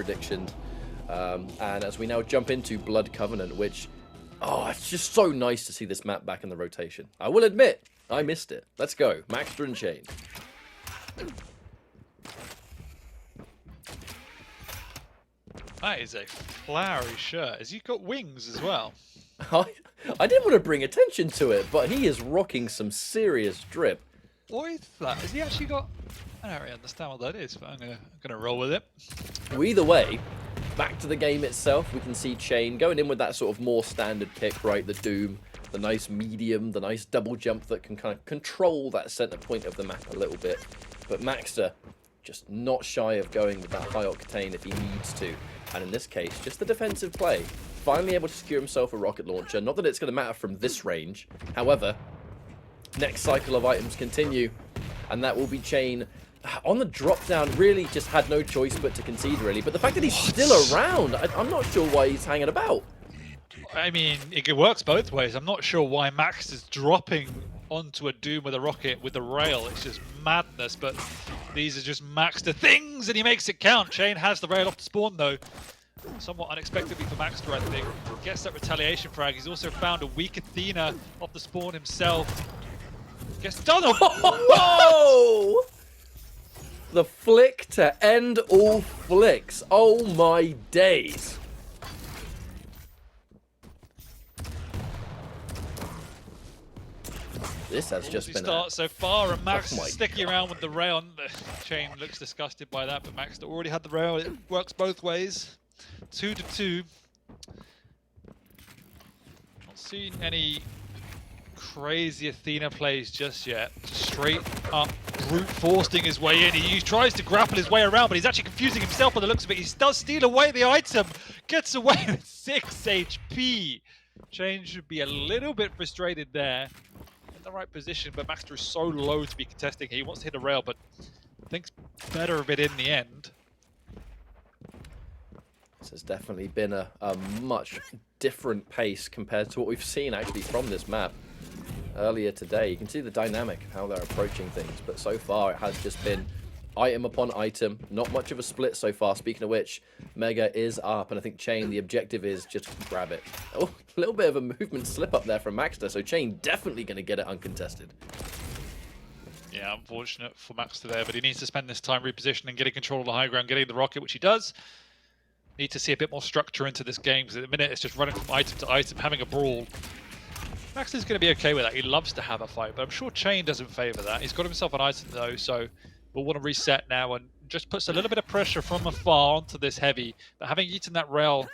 predictions. And as we now jump into Blood Covenant, which, oh, it's just so nice to see this map back in the rotation. I will admit, I missed it. Let's go. maxter and cha1n. That is a flowery shirt. Has he got wings as well? I didn't want to bring attention to it, but he is rocking some serious drip. What is that? Has he actually got... I don't really understand what that is, but I'm gonna roll with it. Well, either way, back to the game itself, we can see cha1n going in with that sort of more standard pick, right? The Doom, the nice medium, the nice double jump that can kind of control that center point of the map a little bit. But maxter, just not shy of going with that high octane if he needs to. And in this case, just the defensive play. Finally able to secure himself a rocket launcher. Not that it's going to matter from this range. However, next cycle of items continue. And that will be cha1n on the drop down. Really just had no choice but to concede, really. But the fact that he's still around, I'm not sure why he's hanging about. I mean, it works both ways. I'm not sure why Max is dropping onto a Doom with a rocket with the rail. It's just madness, but these are just maxter things, and he makes it count. cha1n has the rail off the spawn, though. Somewhat unexpectedly for maxter, I think. Gets that retaliation frag. He's also found a weak Athena off the spawn himself. Gets done. Oh! The flick to end all flicks. Oh my days. This has just been start so far, and Max Oh my sticking around with the rail. cha1n looks disgusted by that, but Maxter already had the rail. It works both ways. 2-2. Not seeing any crazy Athena plays just yet. Just straight up brute forcing his way in. He tries to grapple his way around, but he's actually confusing himself by the looks of it. He does steal away the item, gets away with 6 HP. cha1n should be a little bit frustrated there. The right position, but maxter is so low to be contesting. He wants to hit a rail, but thinks better of it in the end. This has definitely been a much different pace compared to what we've seen actually from this map earlier today. You can see the dynamic of how they're approaching things, but so far it has just been item upon item. Not much of a split so far. Speaking of which, Mega is up, and I think cha1n, the objective is just grab it. Oh, a little bit of a movement slip up there from maxter, so cha1n definitely going to get it uncontested. Yeah, unfortunate for maxter there, but he needs to spend this time repositioning, getting control of the high ground, getting the rocket, which he does. Need to see a bit more structure into this game, because at the minute it's just running from item to item, having a brawl. Maxter's going to be okay with that. He loves to have a fight, but I'm sure cha1n doesn't favour that. He's got himself an item though, so we'll want to reset now, and just puts a little bit of pressure from afar onto this heavy. But having eaten that rail,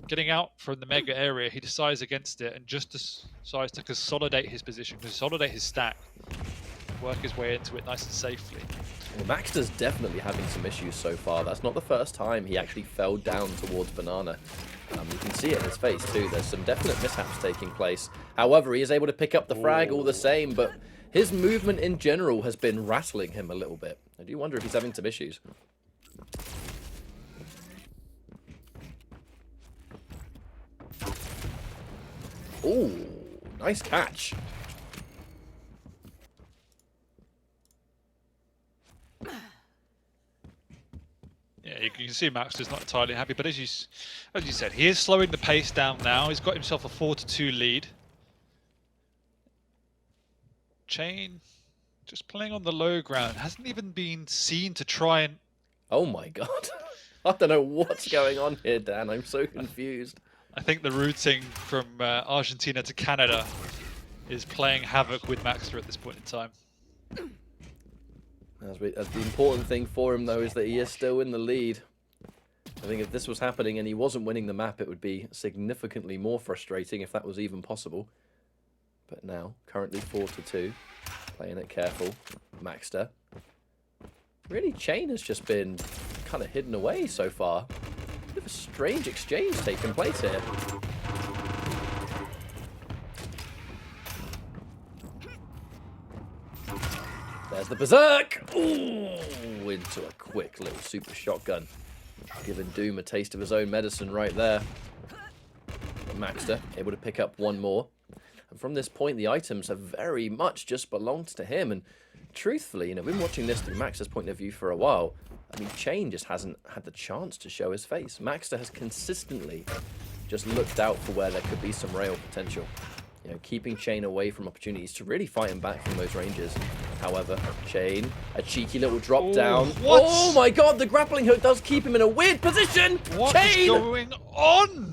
getting out from the mega area, he decides against it and just decides to consolidate his position, consolidate his stack, work his way into it nice and safely. Well, maxter's definitely having some issues so far. That's not the first time he actually fell down towards Banana. You can see it in his face too. There's some definite mishaps taking place. However, he is able to pick up the frag all the same, but his movement in general has been rattling him a little bit. I do wonder if he's having some issues. Ooh, nice catch. Yeah, you can see maxter's not entirely happy, but as you said, he is slowing the pace down now. He's got himself a 4-2 lead. cha1n just playing on the low ground, hasn't even been seen to try and... Oh my god. I don't know what's going on here, Dan. I'm so confused. I think the routing from Argentina to Canada is playing havoc with maxter at this point in time. As the important thing for him, though, is that he is still in the lead. I think if this was happening and he wasn't winning the map, it would be significantly more frustrating if that was even possible. But now, currently 4-2, playing it careful. maxter. Really, cha1n has just been kind of hidden away so far. Bit of a strange exchange taking place here. There's the berserk! Ooh, into a quick little super shotgun. Giving Doom a taste of his own medicine right there. maxter able to pick up one more. And from this point, the items have very much just belonged to him. And truthfully, you know, we've been watching this through maxter's point of view for a while. I mean, cha1n just hasn't had the chance to show his face. maxter has consistently just looked out for where there could be some rail potential. You know, keeping cha1n away from opportunities to really fight him back from those ranges. However, cha1n, a cheeky little drop down. What? Oh my god, the grappling hook does keep him in a weird position! What cha1n! is going on?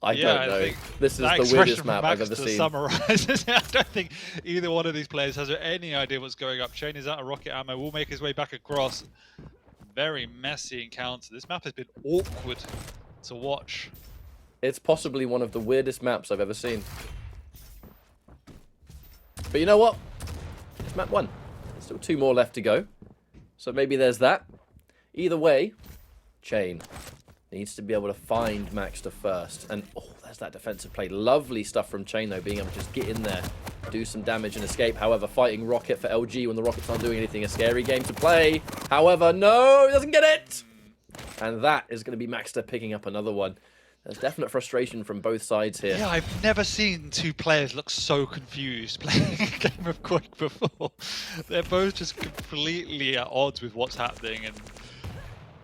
I don't know. This is the weirdest map I've ever seen. Summarizes it. I don't think either one of these players has any idea what's going up. cha1n is out of rocket ammo. Will make his way back across. Very messy encounter. This map has been awkward to watch. It's possibly one of the weirdest maps I've ever seen. But you know what? It's map 1. There's still 2 more left to go. So maybe there's that. Either way, cha1n needs to be able to find maxter first. And, oh, there's that defensive play. Lovely stuff from cha1n, though, being able to just get in there, do some damage and escape. However, fighting Rocket for LG when the Rockets aren't doing anything, a scary game to play. However, no, he doesn't get it! And that is going to be maxter picking up another one. There's definite frustration from both sides here. Yeah, I've never seen 2 players look so confused playing a game of Quake before. They're both just completely at odds with what's happening, and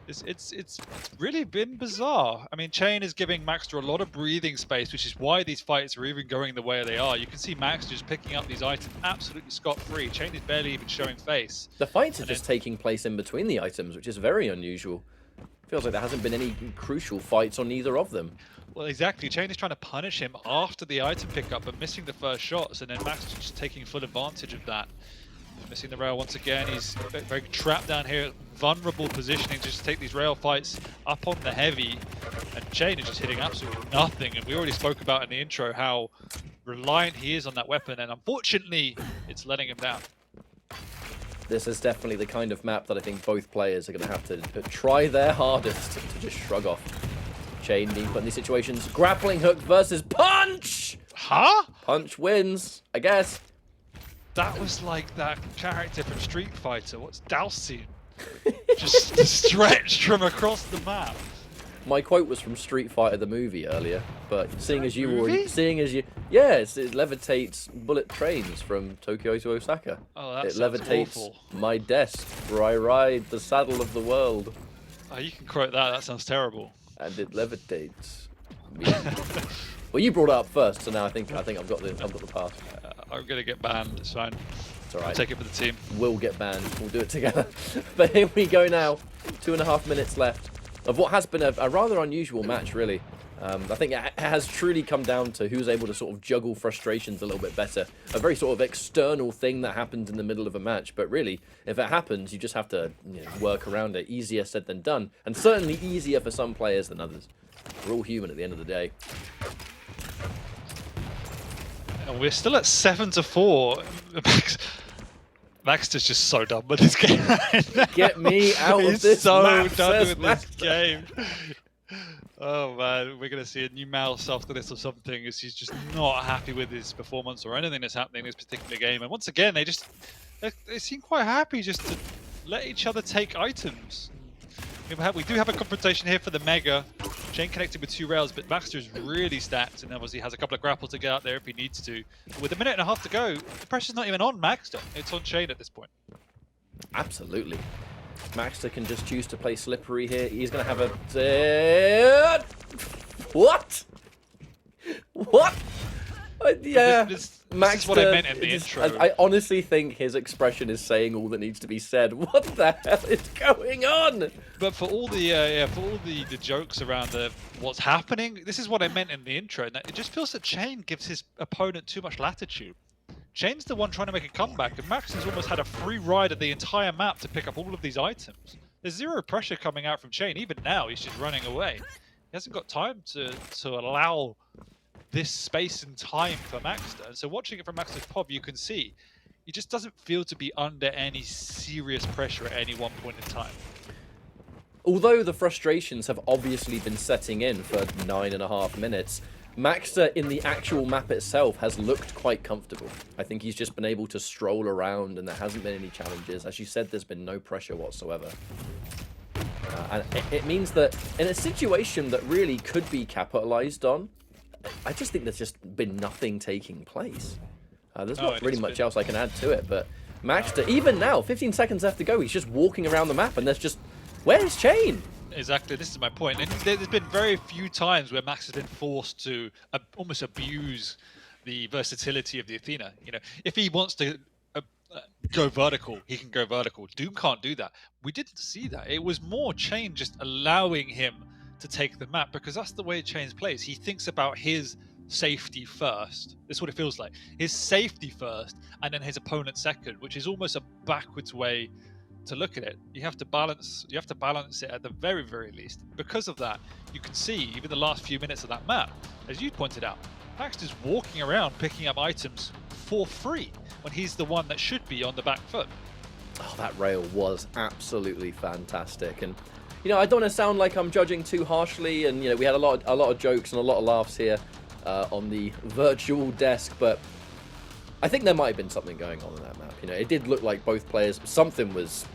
it's really been bizarre. I mean, cha1n is giving maxter a lot of breathing space, which is why these fights are even going the way they are. You can see maxter just picking up these items absolutely scot-free. cha1n is barely even showing face. The fights are just taking place in between the items, which is very unusual. Feels like there hasn't been any crucial fights on either of them. Well, exactly. cha1n is trying to punish him after the item pickup, but missing the first shots, and then maxter just taking full advantage of that. Missing the rail once again. He's very trapped down here. Vulnerable positioning just to take these rail fights up on the heavy. And cha1n is just hitting absolutely nothing. And we already spoke about in the intro how reliant he is on that weapon. And unfortunately, it's letting him down. This is definitely the kind of map that I think both players are going to have to try their hardest to just shrug off. cha1n being put in these situations. Grappling hook versus punch! Huh? Punch wins, I guess. That was like that character from Street Fighter. What's Dalcin? Just stretched from across the map. My quote was from Street Fighter the movie earlier, but seeing as you movie? yes, it levitates bullet trains from Tokyo to Osaka. Oh, that it sounds levitates awful. my desk where I ride the saddle of the world, Oh, you can quote that. That sounds terrible. and it levitates me. Well, you brought it up first, so now I think I've got the pass. I'm gonna get banned. It's fine. It's all right. I'll take it for the team. We'll get banned. We'll do it together. But here we go now. 2.5 minutes left of what has been a rather unusual match, really. I think it has truly come down to who's able to sort of juggle frustrations a little bit better. A very sort of external thing that happens in the middle of a match, but really, if it happens, you just have to work around it. Easier said than done, and certainly easier for some players than others. We're all human at the end of the day. And we're still at 7-4. Maxter's just so done with this game. Get me out of He's this so map, done says with this game. Oh man, we're going to see a new mouse after this or something, as he's just not happy with his performance or anything that's happening in this particular game. And once again, they seem quite happy just to let each other take items. We do have a confrontation here for the Mega. cha1n connected with 2 rails, but maxter's really stacked and obviously has a couple of grapples to get out there if he needs to. But with 1.5 minutes to go, the pressure's not even on maxter. It's on cha1n at this point. Absolutely. maxter can just choose to play slippery here. He's going to have a... What? What? Yeah. This is what I meant in the intro. I honestly think his expression is saying all that needs to be said. What the hell is going on? But for all the the jokes around what's happening, this is what I meant in the intro. And it just feels that cha1n gives his opponent too much latitude. cha1n's the one trying to make a comeback, and maxter's almost had a free ride of the entire map to pick up all of these items. There's zero pressure coming out from cha1n. Even now, he's just running away. He hasn't got time to allow this space and time for maxter. And so watching it from maxter's pub, you can see he just doesn't feel to be under any serious pressure at any one point in time. Although the frustrations have obviously been setting in for 9.5 minutes, maxter in the actual map itself has looked quite comfortable. I think he's just been able to stroll around and there hasn't been any challenges. As you said, there's been no pressure whatsoever. And it means that in a situation that really could be capitalized on, I just think there's just been nothing taking place. There's not really much else I can add to it, but maxter, even now, 15 seconds left to go, he's just walking around the map and there's just, where's cha1n? Exactly, this is my point. And there's been very few times where Max has been forced to almost abuse the versatility of the Athena. You know, if he wants to go vertical, he can go vertical. Doom can't do that. We didn't see that. It was more cha1n just allowing him to take the map, because that's the way cha1n plays. He thinks about his safety first. That's what it feels like. His safety first, and then his opponent second, which is almost a backwards way to look at it. You have to balance it at the very, very least. Because of that, you can see even the last few minutes of that map, as you pointed out, Max is walking around picking up items for free when he's the one that should be on the back foot. Oh, that rail was absolutely fantastic. And you know, I don't want to sound like I'm judging too harshly, and you know, we had a lot of jokes and a lot of laughs here on the virtual desk, but I think there might have been something going on in that map. You know, it did look like both players, something was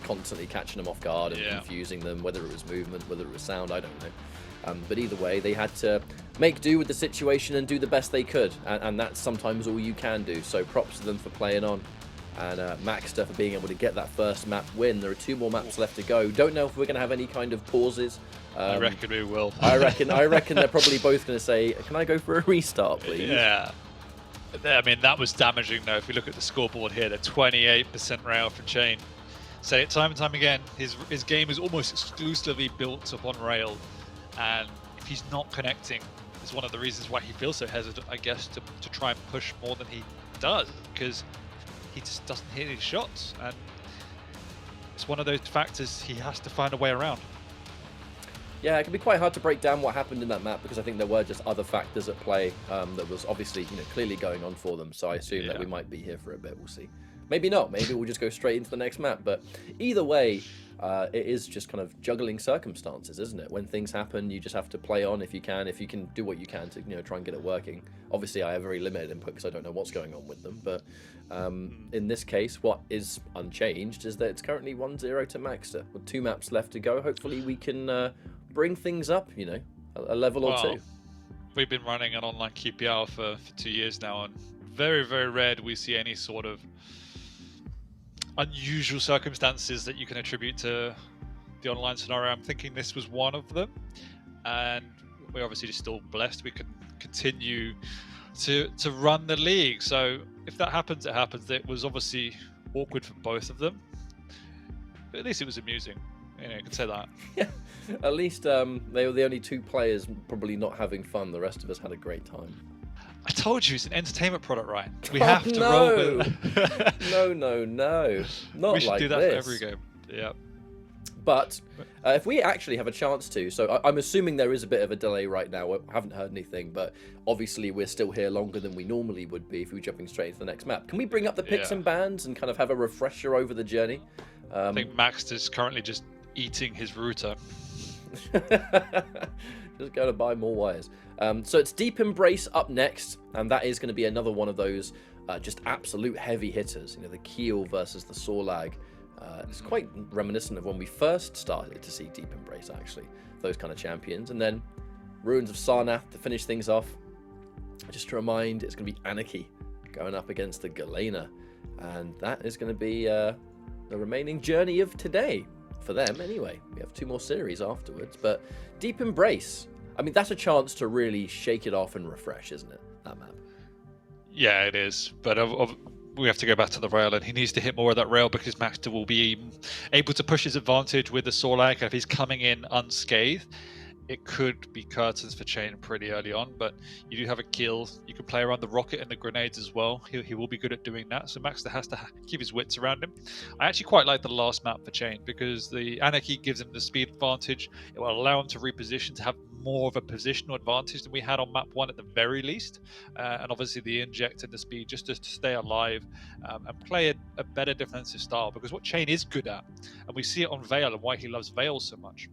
constantly catching them off guard and confusing them, whether it was movement, whether it was sound, I don't know. But either way, they had to make do with the situation and do the best they could, and that's sometimes all you can do. So props to them for playing on, and maxter for being able to get that first map win. There are 2 more maps left to go. Don't know if we're going to have any kind of pauses. I reckon we will. I reckon they're probably both going to say, "Can I go for a restart, please?" Yeah. I mean, that was damaging, though. If we look at the scoreboard here, the 28% rail from cha1n. Say it time and time again, his game is almost exclusively built upon rail, and if he's not connecting, it's one of the reasons why he feels so hesitant, I guess, to try and push more than he does, because he just doesn't hit his shots, and it's one of those factors he has to find a way around. Yeah, it can be quite hard to break down what happened in that map, because I think there were just other factors at play that was obviously, you know, clearly going on for them. So I assume that we might be here for a bit. We'll see. Maybe not. Maybe we'll just go straight into the next map. But either way, it is just kind of juggling circumstances, isn't it? When things happen, you just have to play on if you can. If you can do what you can to, you know, try and get it working. Obviously, I have very limited input because I don't know what's going on with them. But in this case, what is unchanged is that it's currently 1-0 to maxter with 2 maps left to go. Hopefully, we can bring things up, you know, a level or 2. We've been running an online QPR for 2 years now, and very, very rare do we see any sort of unusual circumstances that you can attribute to the online scenario. I'm thinking this was one of them, and we're obviously just still blessed we can continue to run the league. So if that happens, it happens. It was obviously awkward for both of them, but at least it was amusing. You know, you can say that. Yeah, at least they were the only 2 players probably not having fun. The rest of us had a great time. I told you, it's an entertainment product, Ryan. We have to roll with No. Not we should like do that this. for every game. Yeah. But if we actually have a chance to, so I'm assuming there is a bit of a delay right now. I haven't heard anything, but obviously we're still here longer than we normally would be if we were jumping straight into the next map. Can we bring up the picks and bans and kind of have a refresher over the journey? I think Max is currently just eating his router. Just going to buy more wires. So it's Deep Embrace up next, and that is going to be another one of those just absolute heavy hitters. You know, the Keel versus the Sorlag. It's quite reminiscent of when we first started to see Deep Embrace, actually, those kind of champions. And then Ruins of Sarnath to finish things off. Just to remind, it's going to be Anarchy going up against the Galena, and that is going to be the remaining journey of today. For them, anyway. We have 2 more series afterwards, but Deep Embrace, I mean, that's a chance to really shake it off and refresh, isn't it, that map? Yeah, it is, but we have to go back to the rail, and he needs to hit more of that rail because maxter will be able to push his advantage with the Sorlag. If he's coming in unscathed, it could be curtains for cha1n pretty early on, but you do have a kill. You can play around the rocket and the grenades as well. He will be good at doing that, so maxter has to keep his wits around him. I actually quite like the last map for cha1n because the Anarchy gives him the speed advantage. It will allow him to reposition, to have more of a positional advantage than we had on map 1 at the very least, and obviously the inject and the speed just to stay alive and play a better defensive style, because what cha1n is good at, and we see it on Veil and why he loves Veil so much,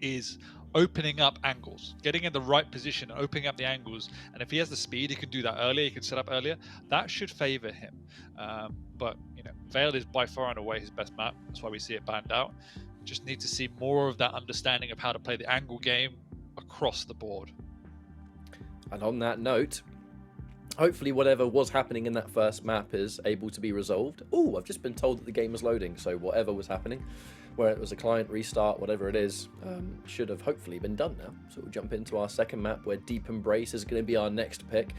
is opening up angles, getting in the right position, opening up the angles. And if he has the speed, he can do that earlier, he can set up earlier. That should favor him. But, you know, Veil is by far and away his best map. That's why we see it banned out. Just need to see more of that understanding of how to play the angle game across the board. And on that note, hopefully whatever was happening in that first map is able to be resolved. Oh, I've just been told that the game is loading, so whatever was happening, where it was a client restart, whatever it is, should have hopefully been done now. So we'll jump into our second map, where Deep Embrace is going to be our next pick.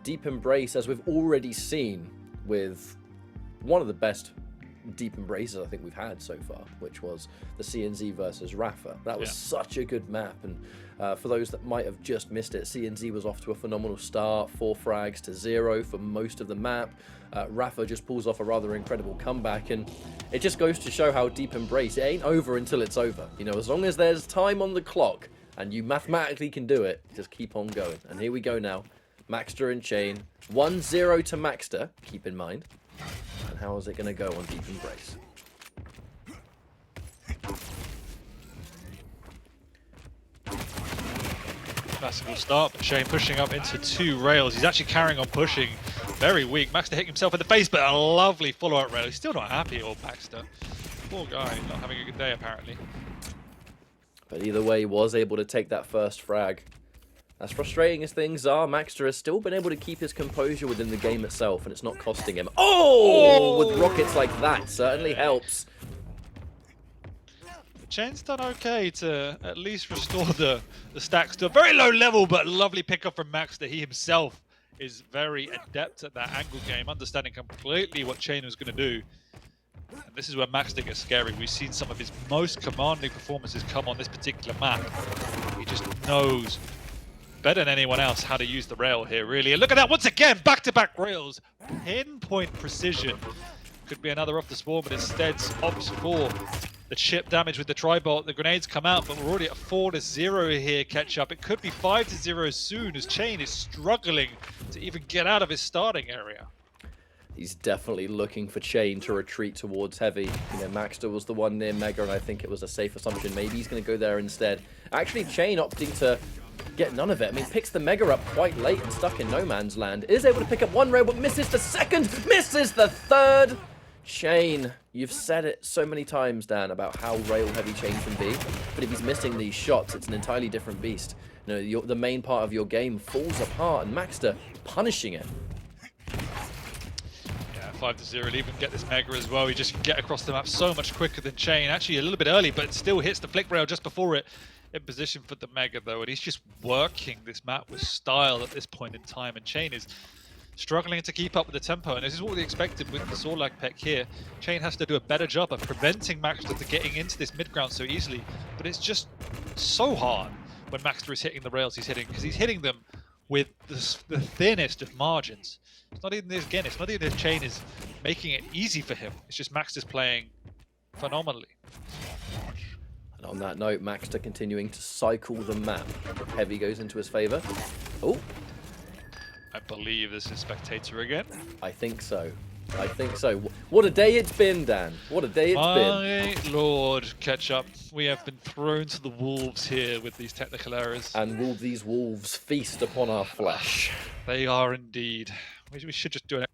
Deep Embrace, as we've already seen with one of the best Deep Embraces I think we've had so far, which was the CNZ versus Rafa. That was such a good map, and for those that might have just missed it, CNZ was off to a phenomenal start, 4 frags to 0 for most of the map. Rafa just pulls off a rather incredible comeback, and it just goes to show how Deep Embrace, it ain't over until it's over. You know, as long as there's time on the clock and you mathematically can do it, just keep on going. And here we go now, maxter and cha1n, 1-0 to maxter, keep in mind. And how is it going to go on Deep Embrace? Classical start, but cha1n pushing up into 2 rails. He's actually carrying on pushing. Very weak. maxter hitting himself in the face, but a lovely follow-up rail. He's still not happy, old maxter. Poor guy, not having a good day apparently. But either way, he was able to take that first frag. As frustrating as things are, maxter has still been able to keep his composure within the game itself, and it's not costing him. Oh! With rockets like that, certainly helps. cha1n's done okay to at least restore the stacks to a very low level, but lovely pickup from maxter. He himself is very adept at that angle game, understanding completely what cha1n was going to do. And this is where maxter gets scary. We've seen some of his most commanding performances come on this particular map. He just knows better than anyone else how to use the rail here, really. And look at that, once again, back-to-back rails. Pinpoint precision. Could be another off the spawn, but instead opts for the chip damage with the tri-bolt. The grenades come out, but we're already at 4-0 here, catch up. It could be 5-0 soon, as cha1n is struggling to even get out of his starting area. He's definitely looking for cha1n to retreat towards heavy. You know, maxter was the one near mega, and I think it was a safe assumption. Maybe he's going to go there instead. Actually, cha1n opting to get none of it. I mean, picks the mega up quite late and stuck in no man's land. Is able to pick up 1 rail, but misses the second, misses the third. cha1n, you've said it so many times, Dan, about how rail heavy cha1n can be. But if he's missing these shots, it's an entirely different beast. You know, the main part of your game falls apart, and maxter punishing it. 5-0, he'll even get this mega as well. He just can get across the map so much quicker than cha1n. Actually, a little bit early, but still hits the flick rail just before it. In position for the mega, though, and he's just working this map with style at this point in time. And cha1n is struggling to keep up with the tempo, and this is what we expected with the Sorlag pick here. cha1n has to do a better job of preventing maxter to getting into this mid ground so easily, but it's just so hard when maxter is hitting the rails he's hitting, because he's hitting them with the thinnest of margins. It's not even this, again, it's not even if cha1n is making it easy for him, it's just maxter's playing phenomenally. And on that note, maxter continuing to cycle the map. Heavy goes into his favor. Oh, I believe this is spectator again. I think so. I think so. What a day it's been, Dan. What a day it's been. My lord, catch up. We have been thrown to the wolves here with these technical errors. And will these wolves feast upon our flesh? They are indeed. We should just do it.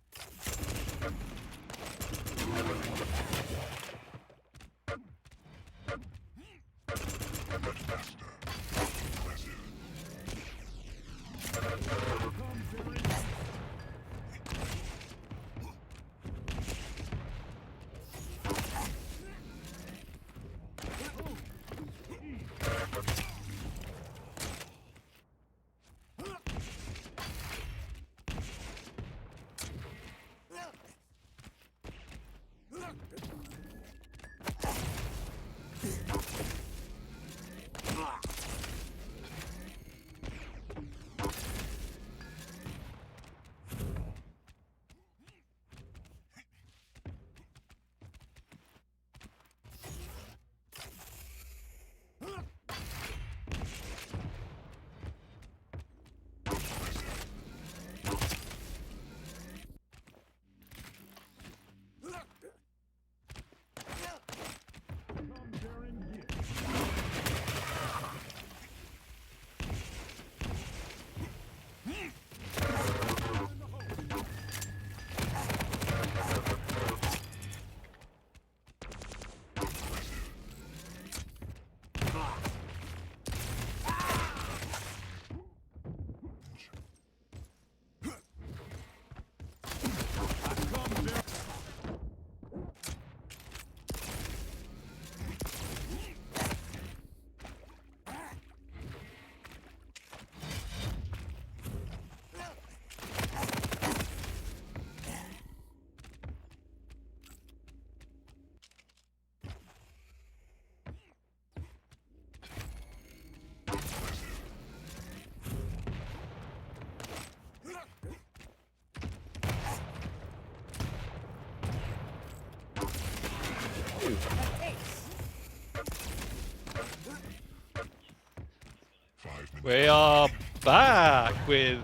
We are back with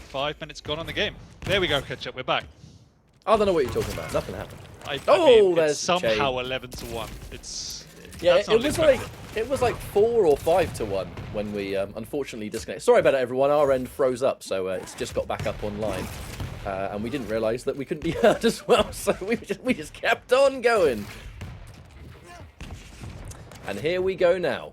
5 minutes gone on the game. There we go, Ketchup. We're back. I don't know what you're talking about. Nothing happened. I Oh, mean, there's it's somehow cha1n. 11-1. It's Yeah, that's it was like 4 or 5-1 when we unfortunately disconnected. Sorry about it, everyone. Our end froze up, so it's just got back up online, and we didn't realise that we couldn't be heard as well. So we just kept on going. And here we go now.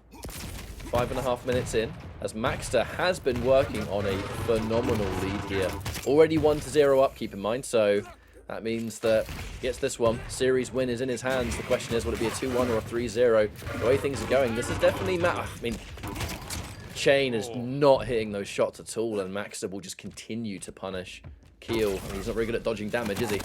5.5 minutes in, as maxter has been working on a phenomenal lead here. Already 1-0 up, keep in mind, so that means that he gets this one. Series win is in his hands. The question is, will it be a 2-1 or a 3-0? The way things are going, this is definitely... I mean, cha1n is not hitting those shots at all, and maxter will just continue to punish Keel. I mean, he's not very good at dodging damage, is he?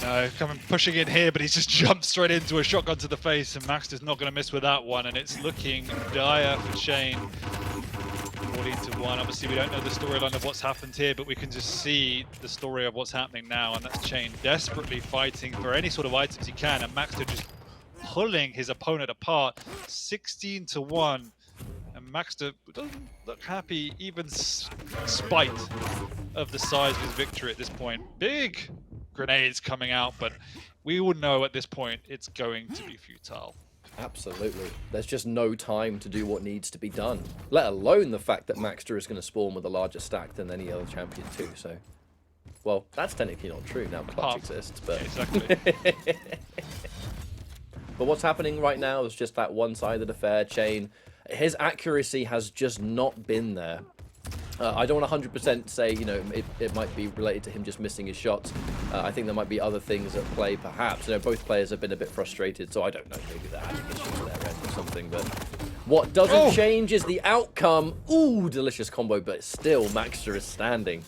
No, coming pushing in here, but he's just jumped straight into a shotgun to the face, and maxter's not going to miss with that one, and it's looking dire for cha1n. 14-1. Obviously, we don't know the storyline of what's happened here, but we can just see the story of what's happening now, and that's cha1n desperately fighting for any sort of items he can, and maxter just pulling his opponent apart. 16-1, and maxter doesn't look happy, even spite of the size of his victory at this point. Big grenades coming out, but we all know at this point it's going to be futile. Absolutely. There's just no time to do what needs to be done, let alone the fact that maxter is going to spawn with a larger stack than any other champion too, so... Well, that's technically not true now Clutch exists, but... Yeah, exactly. But what's happening right now is just that one-sided affair. cha1n, his accuracy has just not been there. I don't want to 100% say, you know, it might be related to him just missing his shots. I think there might be other things at play, perhaps. You know, both players have been a bit frustrated, so I don't know. Maybe they're having issues at their end or something. But what doesn't change is the outcome. Ooh, delicious combo, but still, maxter is standing.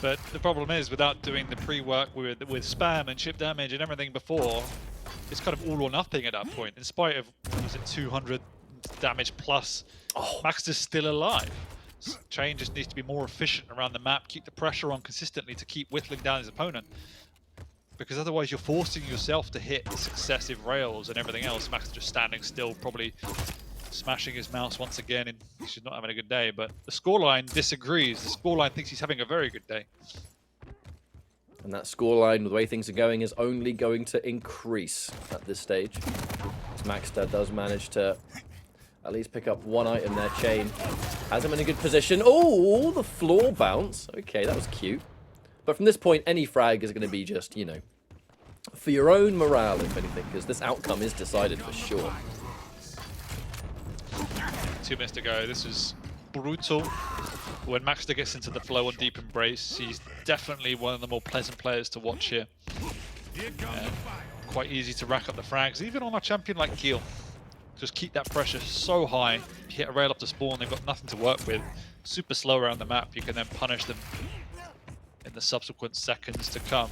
But the problem is, without doing the pre-work with spam and chip damage and everything before, it's kind of all or nothing at that point. In spite of, what was it, 200 damage plus, maxter's still alive. cha1n just needs to be more efficient around the map, keep the pressure on consistently to keep whittling down his opponent. Because otherwise you're forcing yourself to hit successive rails and everything else. maxter just standing still, probably smashing his mouse once again, and he's not having a good day. But the scoreline disagrees. The scoreline thinks he's having a very good day. And that scoreline, with the way things are going, is only going to increase at this stage. As maxter does manage to at least pick up one item there. cha1n has him in a good position. Oh, the floor bounce. Okay, that was cute. But from this point, any frag is going to be just, you know, for your own morale, if anything, because this outcome is decided for sure. 2 minutes to go. This is brutal. When maxter gets into the flow on Deep Embrace, he's definitely one of the more pleasant players to watch here. Quite easy to rack up the frags, even on a champion like Keel. Just keep that pressure so high. Hit a rail up to spawn, they've got nothing to work with. Super slow around the map, you can then punish them in the subsequent seconds to come.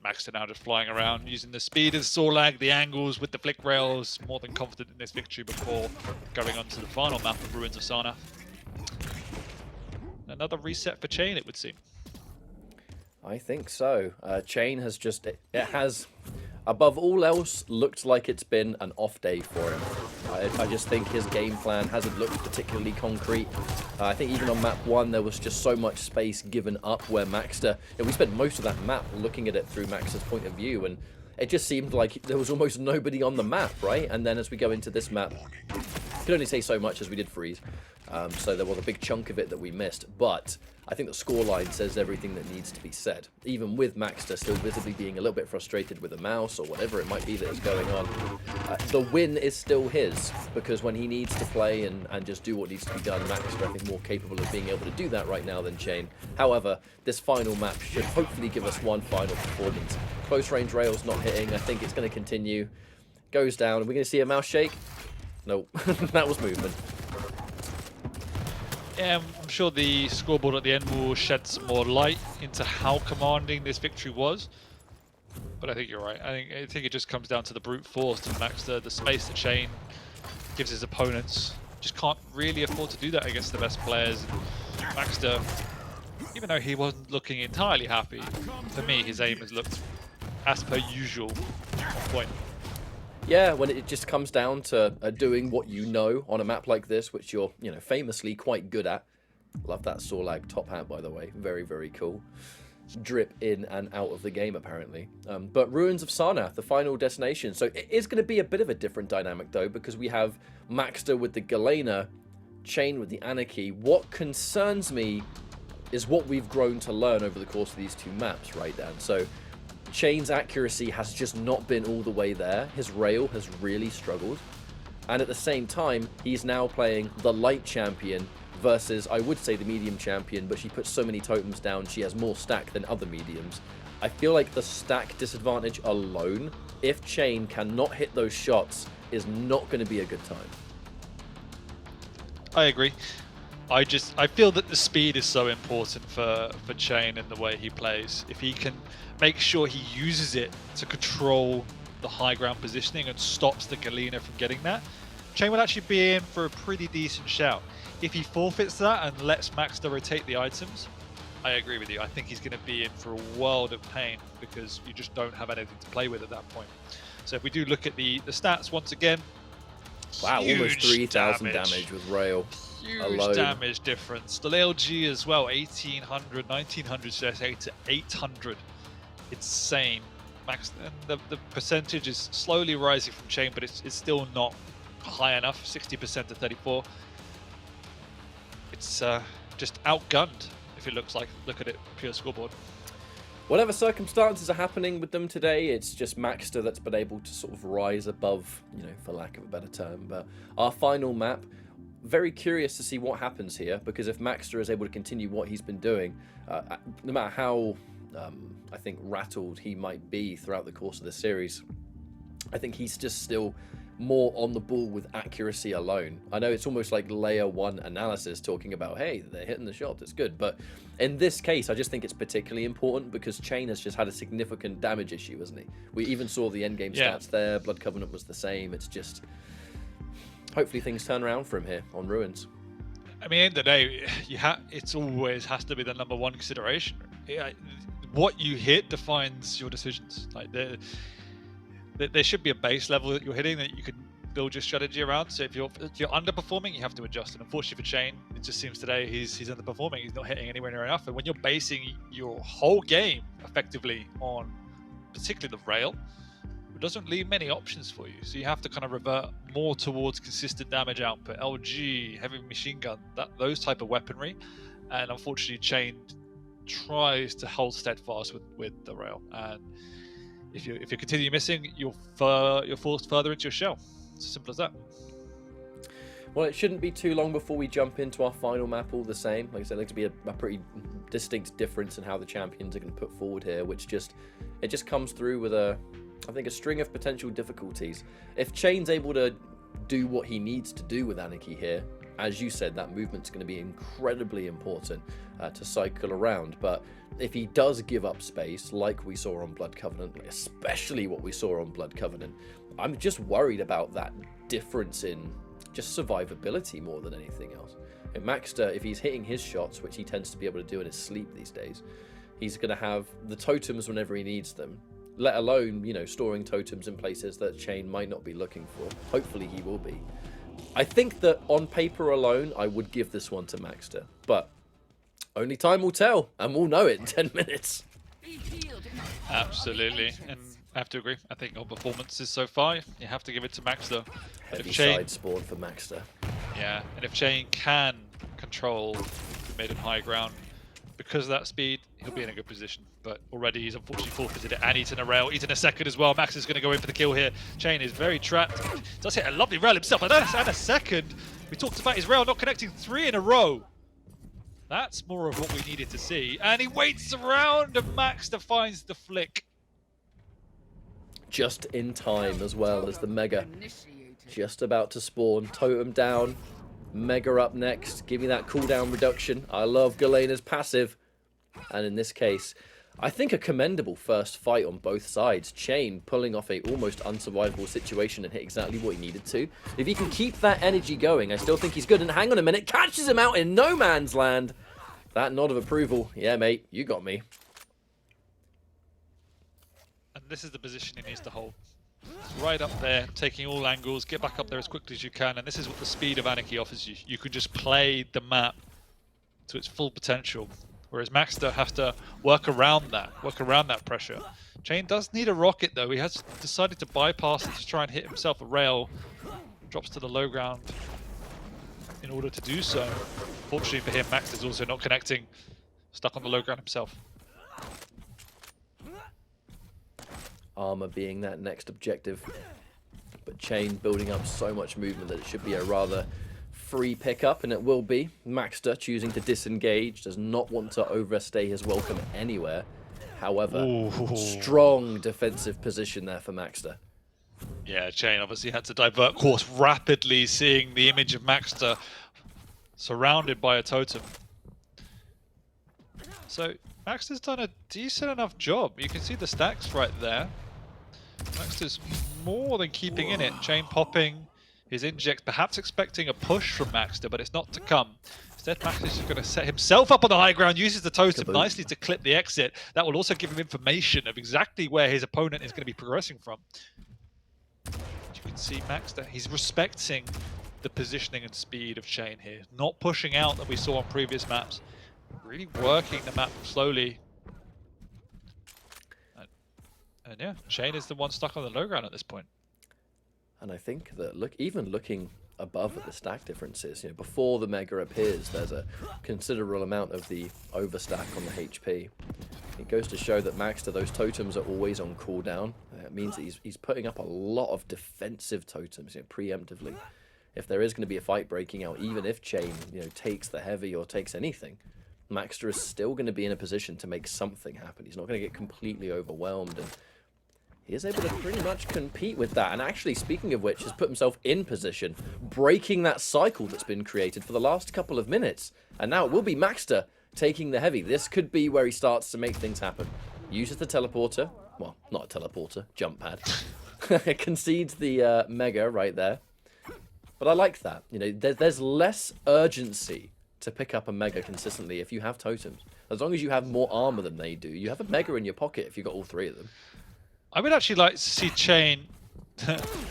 maxter now just flying around, using the speed of the saw lag, the angles with the flick rails. More than confident in this victory before going on to the final map of Ruins of Sarnath. Another reset for cha1n, it would seem. I think so. cha1n has just, it has, above all else, looked like it's been an off day for him. I just think his game plan hasn't looked particularly concrete. I think even on map 1 there was just so much space given up where maxter, we spent most of that map looking at it through maxter's point of view, and it just seemed like there was almost nobody on the map, right? And then as we go into this map, I can only say so much as we did freeze. So there was a big chunk of it that we missed, but I think the scoreline says everything that needs to be said. Even with maxter still visibly being a little bit frustrated with the mouse or whatever it might be that is going on, the win is still his, because when he needs to play and just do what needs to be done, maxter I think more capable of being able to do that right now than cha1n. However, this final map should hopefully give us one final performance. Close range rails not hitting, I think it's going to continue. Goes down, are we going to see a mouse shake? Nope, that was movement. Yeah, I'm sure the scoreboard at the end will shed some more light into how commanding this victory was. But I think you're right. I think it just comes down to the brute force to maxter, the space that cha1n gives his opponents. Just can't really afford to do that against the best players. maxter, even though he wasn't looking entirely happy, for me his aim has looked as per usual on point. Yeah, when it just comes down to doing what you know on a map like this, which you're, famously quite good at. Love that Sorlag top hat, by the way. Very, very cool. Drip in and out of the game, apparently. But Ruins of Sarnath, the final destination. So it is going to be a bit of a different dynamic, though, because we have Maxter with the Galena, cha1n with the Anarchy. What concerns me is what we've grown to learn over the course of these two maps, right, Dan? So cha1n's accuracy has just not been all the way there. His rail has really struggled. And at the same time, he's now playing the light champion versus, I would say, the medium champion, but she puts so many totems down, she has more stack than other mediums. I feel like the stack disadvantage alone, if cha1n cannot hit those shots, is not going to be a good time. I agree. I feel that the speed is so important for cha1n in the way he plays. If he can make sure he uses it to control the high ground positioning and stops the Galena from getting that, cha1n will actually be in for a pretty decent shout. If he forfeits that and lets maxter rotate the items, I agree with you. I think he's going to be in for a world of pain because you just don't have anything to play with at that point. So if we do look at the stats once again, wow, almost 3,000 damage with rail. Huge alone. Damage difference. The LG as well, 1,800, 1,900 CSA to 800. Insane. Max, and the percentage is slowly rising from cha1n, but it's still not high enough. 60% to 34. It's just outgunned. If it looks like, look at it, pure scoreboard. Whatever circumstances are happening with them today, it's just Maxter that's been able to sort of rise above, for lack of a better term. But our final map, very curious to see what happens here, because if Maxter is able to continue what he's been doing, no matter how, I think, rattled he might be throughout the course of the series, I think he's just still more on the ball with accuracy alone. I know it's almost like layer 1 analysis talking about, hey, they're hitting the shot, it's good. But in this case, I just think it's particularly important because cha1n has just had a significant damage issue, hasn't he? We even saw the endgame stats there. Blood Covenant was the same. It's just, hopefully things turn around for him here on Ruins. I mean, at the end of the day, it's always has to be the #1 consideration. What you hit defines your decisions. Like there should be a base level that you're hitting that you can build your strategy around. So if you're underperforming, you have to adjust. And unfortunately for cha1n, it just seems today he's underperforming. He's not hitting anywhere near enough. And when you're basing your whole game effectively on particularly the rail, it doesn't leave many options for you. So you have to kind of revert more towards consistent damage output, LG, heavy machine gun, those type of weaponry. And unfortunately, cha1n tries to hold steadfast with the rail. And if you continue missing, you're forced further into your shell. It's as simple as that. Well, it shouldn't be too long before we jump into our final map all the same. Like I said, there's going to be a pretty distinct difference in how the champions are going to put forward here, which it just comes through with I think a string of potential difficulties. If cha1n's able to do what he needs to do with Anarchy here, as you said, that movement's going to be incredibly important to cycle around. But if he does give up space, like we saw on Blood Covenant, especially what we saw on Blood Covenant, I'm just worried about that difference in just survivability more than anything else. And Maxter, if he's hitting his shots, which he tends to be able to do in his sleep these days, he's going to have the totems whenever he needs them, let alone, storing totems in places that cha1n might not be looking for. Hopefully he will be. I think that on paper alone, I would give this one to Maxter, but only time will tell, and we'll know it in 10 minutes. Absolutely, and I have to agree. I think on performances so far, you have to give it to Maxter. Heavy side spawn for Maxter. Yeah, and if cha1n can control the mid and high ground, because of that speed, he'll be in a good position. But already he's unfortunately forfeited it and eaten a rail, eaten a second as well. Max is going to go in for the kill here. cha1n is very trapped. Does hit a lovely rail himself, and a second. We talked about his rail not connecting 3 in a row. That's more of what we needed to see. And he waits around, and Maxter finds the flick. Just in time as well as the Mega. Just about to spawn. Totem down. Mega up next. Give me that cooldown reduction. I love Galena's passive. And in this case, I think a commendable first fight on both sides. cha1n pulling off a almost unsurvivable situation and hit exactly what he needed to. If he can keep that energy going, I still think he's good. And hang on a minute, catches him out in no man's land. That nod of approval. Yeah, mate, you got me. And this is the position he needs to hold. right up there, taking all angles, get back up there as quickly as you can, and this is what the speed of Anarchy offers you. You can just play the map to its full potential, whereas maxter has to work around that pressure. cha1n does need a rocket though. He has decided to bypass it to try and hit himself a rail. Drops to the low ground in order to do so. Fortunately for him, maxter's also not connecting, stuck on the low ground himself. Armor being that next objective, but cha1n building up so much movement that it should be a rather free pickup, and it will be. maxter choosing to disengage, does not want to overstay his welcome anywhere. However, strong defensive position there for maxter. Yeah, cha1n obviously had to divert course rapidly, seeing the image of maxter surrounded by a totem. So maxter's done a decent enough job. You can see the stacks right there. maxter's more than keeping in it. cha1n popping his inject, perhaps expecting a push from maxter, but it's not to come. Instead, maxter's just going to set himself up on the high ground, uses the totem nicely to clip the exit. That will also give him information of exactly where his opponent is going to be progressing from. You can see maxter, he's respecting the positioning and speed of cha1n here. Not pushing out that we saw on previous maps. Really working the map slowly. And yeah, cha1n is the one stuck on the low ground at this point. And I think that even looking above at the stack differences, you know, before the Mega appears, there's a considerable amount of the overstack on the HP. It goes to show that maxter, those totems are always on cooldown. It means that he's putting up a lot of defensive totems, you know, preemptively. If there is going to be a fight breaking out, even if cha1n, you know, takes the heavy or takes anything, maxter is still going to be in a position to make something happen. He's not going to get completely overwhelmed, and he is able to pretty much compete with that. And actually, speaking of which, has put himself in position, breaking that cycle that's been created for the last couple of minutes. And now it will be maxter taking the heavy. This could be where he starts to make things happen. Uses the teleporter. Well, not a teleporter, jump pad. Concedes the Mega right there. But I like that. You know, there's less urgency to pick up a Mega consistently if you have totems. As long as you have more armor than they do, you have a Mega in your pocket if you've got all three of them. I would actually like to see cha1n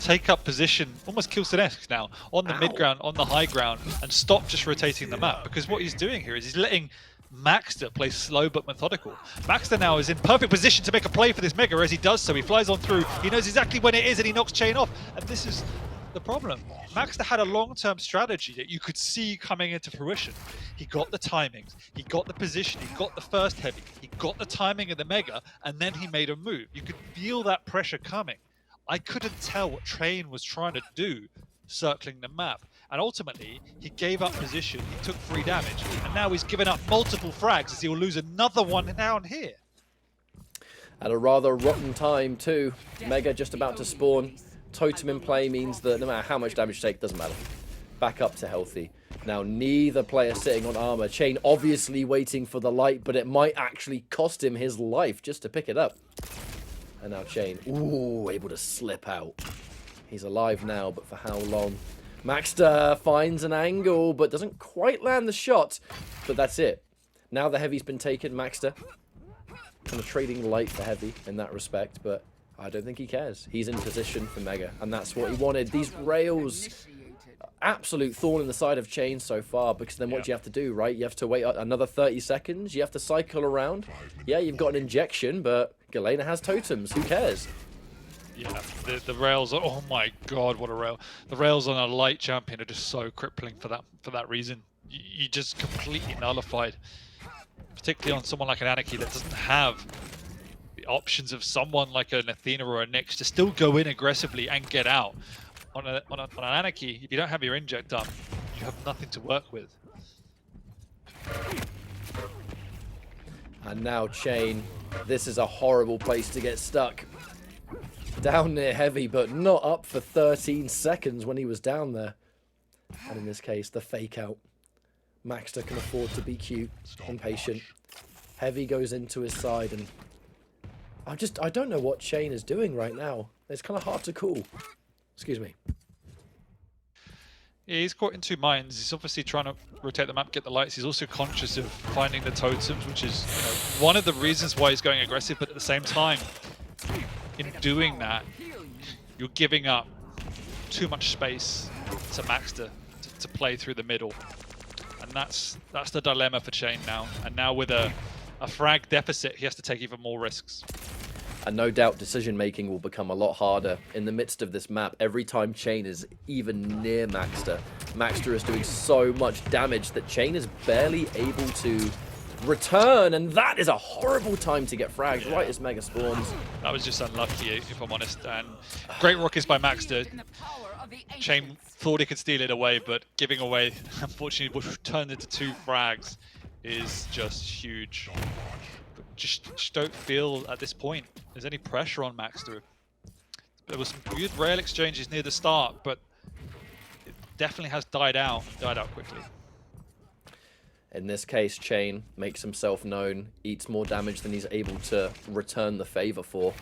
take up position, almost Kilson-esque now, on the mid ground, on the high ground, and stop just rotating the map. Because what he's doing here is he's letting maxter play slow but methodical. maxter now is in perfect position to make a play for this Mega. As he does so, he flies on through, he knows exactly when it is, and he knocks cha1n off. And this is the problem. maxter had a long-term strategy that you could see coming into fruition. He got the timings, he got the position, he got the first heavy, he got the timing of the Mega, and then he made a move. You could feel that pressure coming. I couldn't tell what cha1n was trying to do circling the map. And ultimately, he gave up position, he took 3 damage, and now he's given up multiple frags as he'll lose another one down here. At a rather rotten time too. Mega just about to spawn. Totem in play means that no matter how much damage you take, doesn't matter. Back up to healthy. Now, neither player sitting on armor. cha1n obviously waiting for the light, but it might actually cost him his life just to pick it up. And now cha1n, ooh, able to slip out. He's alive now, but for how long? maxter finds an angle, but doesn't quite land the shot. But that's it. Now the heavy's been taken. maxter kind of trading light for heavy in that respect, but I don't think he cares. He's in position for Mega, and that's what he wanted. These rails, absolute thorn in the side of cha1n so far, because then what do you have to do, right? You have to wait another 30 seconds. You have to cycle around. Yeah, you've got an injection, but Galena has totems. Who cares? Yeah, the rails are, oh my god, what a rail. The rails on a light champion are just so crippling for that reason. You just completely nullified. Particularly on someone like an Anarchy that doesn't have the options of someone like an Athena or a Nyx to still go in aggressively and get out. On an Anarchy, if you don't have your inject up, you have nothing to work with. And now cha1n, this is a horrible place to get stuck. Down near heavy, but not up for 13 seconds when he was down there. And in this case, the fake out. maxter can afford to be cute and patient. Heavy goes into his side, and I don't know what cha1n is doing right now. It's kind of hard to call. Excuse me. Yeah, he's caught in 2 minds. He's obviously trying to rotate the map, get the lights. He's also conscious of finding the totems, which is, you know, one of the reasons why he's going aggressive, but at the same time, in doing that, you're giving up too much space to maxter to play through the middle. And that's the dilemma for cha1n now. And now with a frag deficit, he has to take even more risks. And no doubt decision making will become a lot harder in the midst of this map. Every time cha1n is even near maxter, maxter is doing so much damage that cha1n is barely able to return, and that is a horrible time to get fragged right as mega spawns. That was just unlucky, if I'm honest. And great rockets by maxter. cha1n thought he could steal it away, but giving away, unfortunately, what turned into 2 frags is just huge. Just don't feel at this point there's any pressure on maxter. There was some good rail exchanges near the start, but it definitely has died out quickly. In this case, cha1n makes himself known, eats more damage than he's able to return the favor for.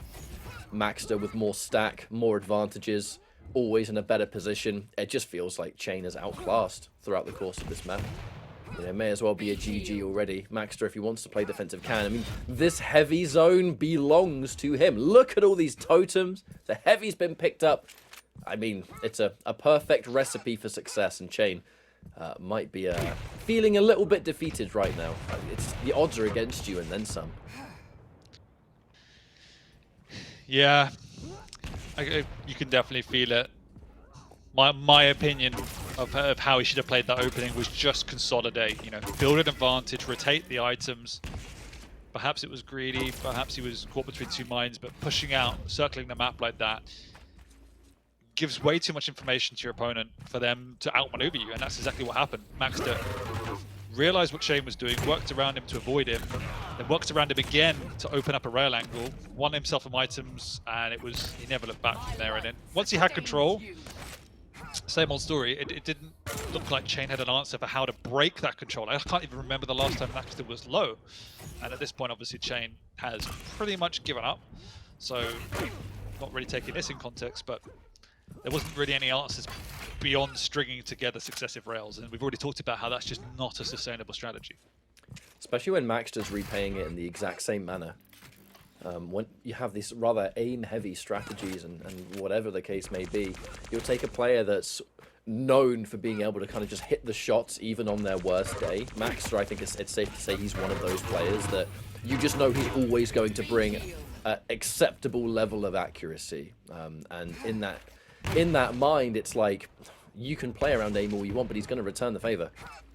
Maxter with more stack, more advantages, always in a better position. It just feels like cha1n is outclassed throughout the course of this map. You know, may as well be a GG already. maxter, if he wants to play defensive, can. I mean, this heavy zone belongs to him. Look at all these totems. The heavy's been picked up. I mean, it's a perfect recipe for success, and cha1n might be feeling a little bit defeated right now. The odds are against you and then some. Yeah, you can definitely feel it. My opinion of how he should have played that opening was just consolidate, you know, build an advantage, rotate the items. Perhaps it was greedy, perhaps he was caught between 2 mines, but pushing out, circling the map like that gives way too much information to your opponent for them to outmaneuver you, and that's exactly what happened. maxter realized what cha1n was doing, worked around him to avoid him, then worked around him again to open up a rail angle, won himself some items, and he never looked back from there. And then once he had control, same old story. It didn't look like cha1n had an answer for how to break that control. I can't even remember the last time maxter was low. And at this point, obviously, cha1n has pretty much given up. So, not really taking this in context, but there wasn't really any answers beyond stringing together successive rails. And we've already talked about how that's just not a sustainable strategy. Especially when maxter's repaying it in the exact same manner. When you have these rather aim-heavy strategies and whatever the case may be, you'll take a player that's known for being able to kind of just hit the shots even on their worst day. maxter, I think it's safe to say he's one of those players that you just know he's always going to bring an acceptable level of accuracy. And in that mind, it's like you can play around aim all you want, but he's going to return the favor.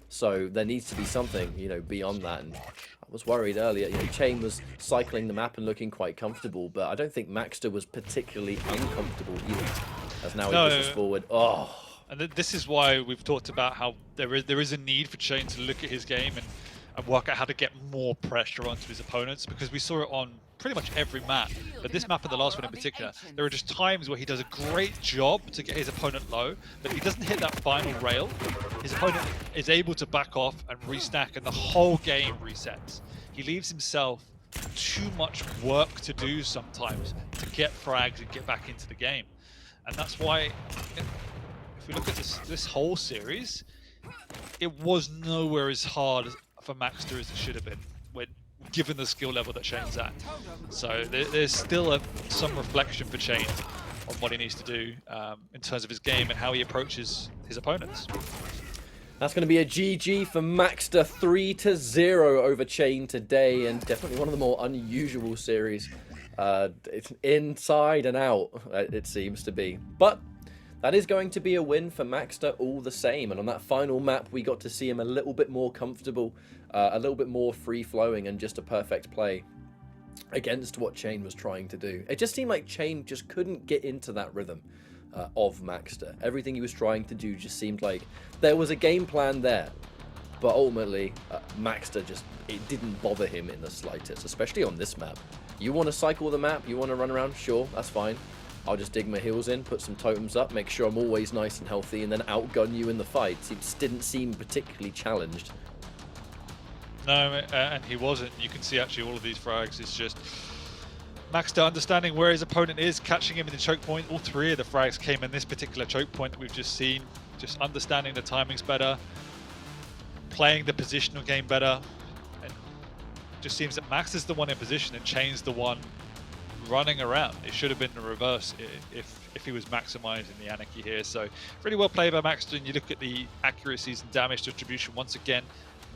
So there needs to be something, you know, beyond that. And I was worried earlier, you know, cha1n was cycling the map and looking quite comfortable, but I don't think maxter was particularly uncomfortable either, as now he pushes forward. Oh. And this is why we've talked about how there is a need for cha1n to look at his game and work out how to get more pressure onto his opponents, because we saw it on pretty much every map, but this map and the last one in particular, there are just times where he does a great job to get his opponent low, but if he doesn't hit that final rail, his opponent is able to back off and restack, and the whole game resets. He leaves himself too much work to do sometimes to get frags and get back into the game. And that's why, if we look at this whole series, it was nowhere as hard for maxter as it should have been, given the skill level that cha1n's at. So there's still some reflection for cha1n on what he needs to do in terms of his game and how he approaches his opponents. That's going to be a GG for maxter, 3-0 over cha1n today, and definitely one of the more unusual series. It's inside and out, it seems to be. But that is going to be a win for maxter all the same, and on that final map we got to see him a little bit more comfortable, a little bit more free-flowing, and just a perfect play against what cha1n was trying to do. It just seemed like cha1n just couldn't get into that rhythm of maxter. Everything he was trying to do just seemed like there was a game plan there, but ultimately maxter it didn't bother him in the slightest, especially on this map. You want to cycle the map, you want to run around, sure, that's fine. I'll just dig my heels in, put some totems up, make sure I'm always nice and healthy, and then outgun you in the fights. He just didn't seem particularly challenged. No, and he wasn't. You can see actually all of these frags is just maxter understanding where his opponent is, catching him in the choke point. All 3 of the frags came in this particular choke point that we've just seen. Just understanding the timings better, playing the positional game better. And it just seems that maxter's the one in position and cha1n's the one running around. It should have been the reverse if if he was maximizing the Anarchy here. So really well played by maxter, and you look at the accuracies and damage distribution once again.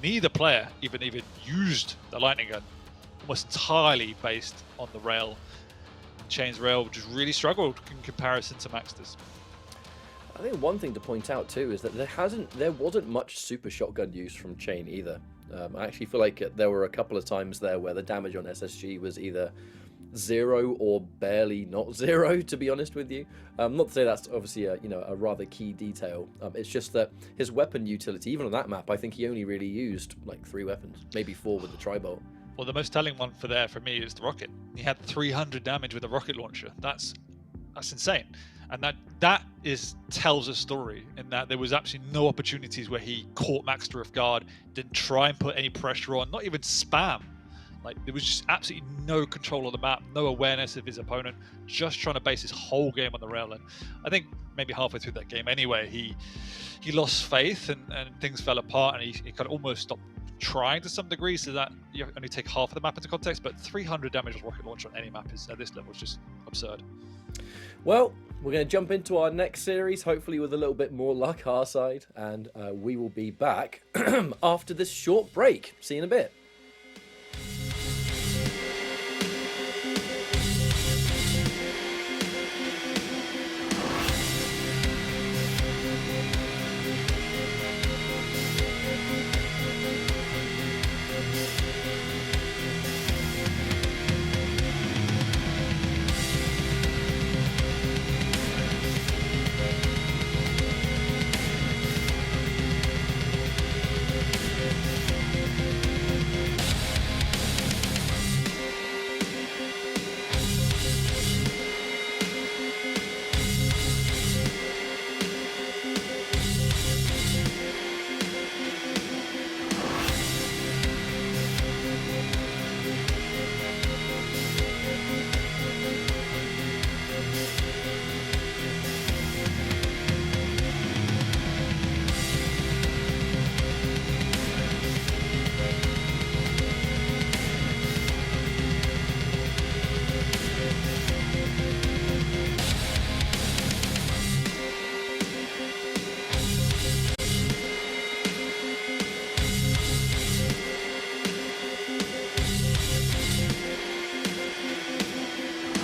Neither player even used the lightning gun, almost entirely based on the rail. cha1n's rail just really struggled in comparison to maxter's. I think one thing to point out too is that there wasn't much super shotgun use from cha1n either. I actually feel like there were a couple of times there where the damage on SSG was either 0 or barely not 0, to be honest with you. Not to say that's obviously a rather key detail. It's just that his weapon utility, even on that map, I think he only really used like 3 weapons, maybe 4 with the tri-bolt. Well, the most telling one for me is the rocket. He had 300 damage with a rocket launcher. That's insane. And that tells a story in that there was absolutely no opportunities where he caught maxter off guard, didn't try and put any pressure on, not even spam. Like, there was just absolutely no control of the map, no awareness of his opponent, just trying to base his whole game on the rail. And I think maybe halfway through that game anyway, he lost faith and things fell apart, and he kind of almost stopped trying to some degree, so that you only take half of the map into context. But 300 damage with rocket launcher on any map is, at this level, is just absurd. Well, we're going to jump into our next series, hopefully with a little bit more luck our side, and we will be back after this short break. See you in a bit.